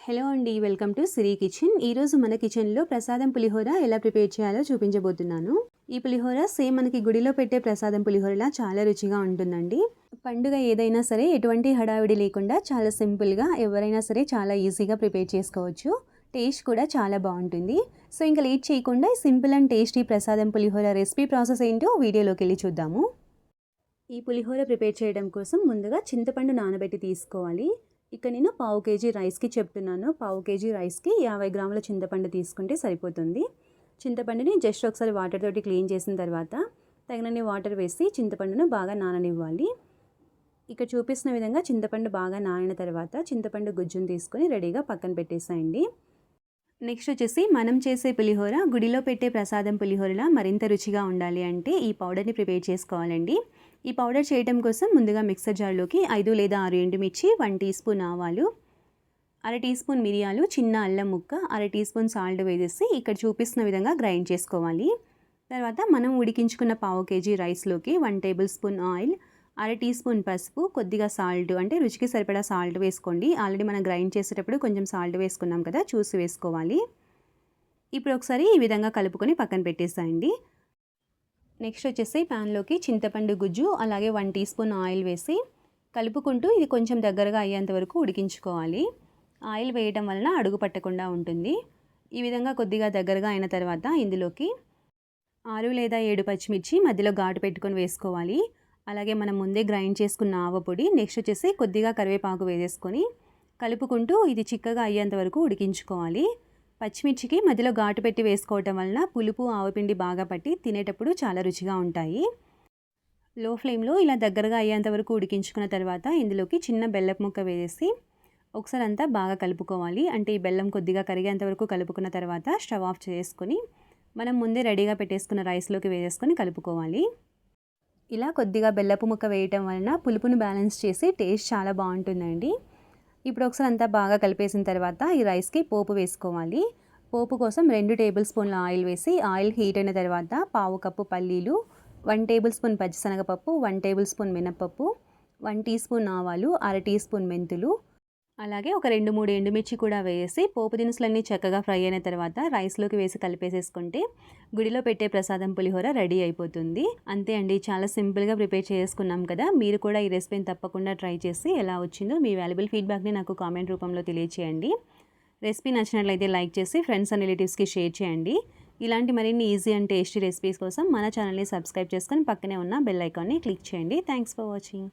Hello అండి, welcome to Siri kitchen. ఈరోజు మన కిచెన్లో ప్రసాదం పులిహోర ఎలా ప్రిపేర్ చేయాలో చూపించబోతున్నాను. ఈ పులిహోర సేమ్ మనకి గుడిలో పెట్టే ప్రసాదం పులిహోరలా చాలా రుచిగా ఉంటుందండి. పండుగ ఏదైనా సరే ఎటువంటి హడావిడి లేకుండా చాలా సింపుల్గా ఎవరైనా సరే చాలా ఈజీగా ప్రిపేర్ చేసుకోవచ్చు. టేస్ట్ కూడా చాలా బాగుంటుంది. సో ఇంకా లేట్ చేయకుండా సింపుల్ అండ్ టేస్టీ ప్రసాదం పులిహోర రెసిపీ ప్రాసెస్ ఏంటో వీడియోలోకి వెళ్ళి చూద్దాము. ఈ పులిహోర ప్రిపేర్ చేయడం కోసం ముందుగా చింతపండు నానబెట్టి తీసుకోవాలి. ఇక్కడ నేను పావు కేజీ రైస్కి చెప్తున్నాను. పావు కేజీ రైస్కి 50 గ్రాముల చింతపండు తీసుకుంటే సరిపోతుంది. చింతపండుని జస్ట్ ఒకసారి వాటర్ తోటి క్లీన్ చేసిన తర్వాత తగినన్ని వాటర్ వేసి చింతపండును బాగా నాననివ్వాలి. ఇక్కడ చూపిస్తున్న విధంగా చింతపండు బాగా నానిన తర్వాత చింతపండు గుజ్జును తీసుకొని రెడీగా పక్కన పెట్టేసేయండి. నెక్స్ట్ వచ్చేసి మనం చేసే పులిహోర గుడిలో పెట్టే ప్రసాదం పులిహోరలా మరింత రుచిగా ఉండాలి అంటే ఈ పౌడర్ని ప్రిపేర్ చేసుకోవాలండి. ఈ పౌడర్ చేయడం కోసం ముందుగా మిక్సర్ జార్లోకి 5 లేదా 6 ఎండుమిర్చి, 1 టీ స్పూన్ ఆవాలు, 1/2 టీ స్పూన్ మిరియాలు, చిన్న అల్లం ముక్క, 1/2 టీ స్పూన్ సాల్ట్ వేసేసి ఇక్కడ చూపిస్తున్న విధంగా గ్రైండ్ చేసుకోవాలి. తర్వాత మనం ఉడికించుకున్న పావు కేజీ రైస్లోకి 1 table spoon oil, 1/2 tea spoon పసుపు, కొద్దిగా సాల్ట్ అంటే రుచికి సరిపడా సాల్ట్ వేసుకోండి. ఆల్రెడీ మనం గ్రైండ్ చేసేటప్పుడు కొంచెం సాల్ట్ వేసుకున్నాం కదా, చూసి వేసుకోవాలి. ఇప్పుడు ఒకసారి ఈ విధంగా కలుపుకొని పక్కన పెట్టేసేయండి. నెక్స్ట్ వచ్చేసి ప్యాన్లోకి చింతపండు గుజ్జు అలాగే 1 టీ స్పూన్ ఆయిల్ వేసి కలుపుకుంటూ ఇది కొంచెం దగ్గరగా అయ్యేంత వరకు ఉడికించుకోవాలి. ఆయిల్ వేయడం వలన అడుగు పట్టకుండా ఉంటుంది. ఈ విధంగా కొద్దిగా దగ్గరగా అయిన తర్వాత ఇందులోకి 6 లేదా 7 పచ్చిమిర్చి మధ్యలో ఘాటు పెట్టుకొని వేసుకోవాలి. అలాగే మనం ముందే గ్రైండ్ చేసుకున్న ఆవపొడి, నెక్స్ట్ వచ్చేసి కొద్దిగా కరివేపాకు వేసేసుకొని కలుపుకుంటూ ఇది చిక్కగా అయ్యేంత వరకు ఉడికించుకోవాలి. పచ్చిమిర్చికి మధ్యలో ఘాటు పెట్టి వేసుకోవటం వలన పులుపు ఆవపిండి బాగా పట్టి తినేటప్పుడు చాలా రుచిగా ఉంటాయి. లో ఫ్లేమ్లో ఇలా దగ్గరగా అయ్యేంత వరకు ఉడికించుకున్న తర్వాత ఇందులోకి చిన్న బెల్లపు ముక్క వేసి ఒకసారి అంతా బాగా కలుపుకోవాలి. అంటే ఈ బెల్లం కొద్దిగా కరిగేంత వరకు కలుపుకున్న తర్వాత స్టవ్ ఆఫ్ చేసుకొని మనం ముందే రెడీగా పెట్టేసుకున్న రైస్లోకి వేసేసుకొని కలుపుకోవాలి. ఇలా కొద్దిగా బెల్లపు ముక్క వేయటం వలన పులుపును బ్యాలెన్స్ చేసి టేస్ట్ చాలా బాగుంటుందండి. ఇప్పుడు ఒకసారి అంతా బాగా కలిపేసిన తర్వాత ఈ రైస్కి పోపు వేసుకోవాలి. పోపు కోసం 2 టేబుల్ స్పూన్ల ఆయిల్ వేసి ఆయిల్ హీట్ అయిన తర్వాత పావు కప్పు పల్లీలు, 1 టేబుల్ స్పూన్ పచ్చిశనగపప్పు, 1 టేబుల్ స్పూన్ మినప్పప్పు, 1 టీ స్పూన్ ఆవాలు, 1/2 టీ స్పూన్ మెంతులు, అలాగే ఒక 2-3 ఎండుమిర్చి కూడా వేసి పోపు దినుసులన్నీ చక్కగా ఫ్రై అయిన తర్వాత రైస్లోకి వేసి కలిపేసేసుకుంటే గుడిలో పెట్టే ప్రసాదం పులిహోర రెడీ అయిపోతుంది. అంతే అండి, చాలా సింపుల్గా ప్రిపేర్ చేసుకున్నాం కదా. మీరు కూడా ఈ రెసిపీని తప్పకుండా ట్రై చేసి ఎలా వచ్చిందో మీ వాల్యుబుల్ ఫీడ్బ్యాక్ని నాకు కామెంట్ రూపంలో తెలియచేయండి. రెసిపీ నచ్చినట్లయితే లైక్ చేసి ఫ్రెండ్స్ అండ్ రిలేటివ్స్కి షేర్ చేయండి. ఇలాంటి మరిన్ని ఈజీ అండ్ టేస్టీ రెసిపీస్ కోసం మన ఛానల్ని సబ్స్క్రైబ్ చేసుకొని పక్కనే ఉన్న బెల్ ఐకాన్ని క్లిక్ చేయండి. Thanks for watching.